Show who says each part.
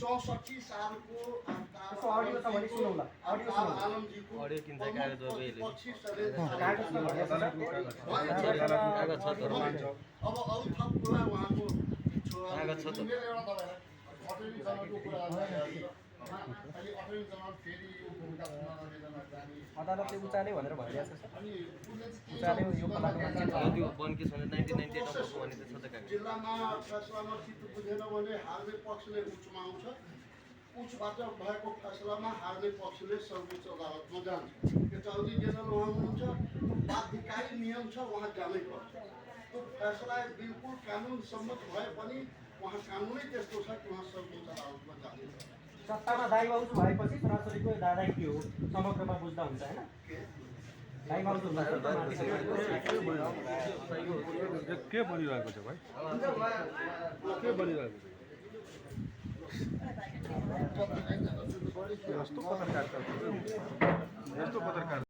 Speaker 1: 64 सालको
Speaker 2: अडियो तपाईले सुनौला audio
Speaker 1: आलमजीको
Speaker 3: audio किन्छ कागज हो बेले
Speaker 1: 25 सले
Speaker 2: कागजमा भनेको
Speaker 3: कागज छ तर
Speaker 1: अब अरु थप कुरा उहाँको
Speaker 3: कागज छ त
Speaker 1: मेरो एउटा तपाईँलाई अटर्नी जनरलको कुरा अहिले अटर्नी जनरल फेरि यो भूमिका सुन्न नदिँदैन जाने
Speaker 2: अदालतले उचाल्यो भनेर भनिरहेछ
Speaker 1: अनि
Speaker 2: उचाल्यो यो कलाको मान्छे
Speaker 3: त्यो बन्की छ 1998 मा भने त छ त कागज
Speaker 1: जिल्लामा फैसलामा चित्त बुझेन भने हार्ने पक्षले उच्चमा आउँछ उच्चबाट भएको फैसलामा हार्ने पक्षले सर्वोच्च अदालतमा जान्छ यो चौधरी जेनरल उहाँ हुनुहुन्छ बाध्यकारी नियम छ उहाँ जानै पर्छ त्यो फैसला बिल्कुल कानुन सम्मत भए पनि उहाँ कानुनै त्यस्तो छ कि उहाँ सर्वोच्च अदालतमा जान्छ
Speaker 2: सत्तामा दाइ बाउजू भएपछि छोराछोरीको दादा के हो समग्रमा बुझ्दा हुन्छ हैन दाइ बाउजू
Speaker 4: के बनिरहेको छ भाइ के बनिरहेको छ यस्तो पत्रकार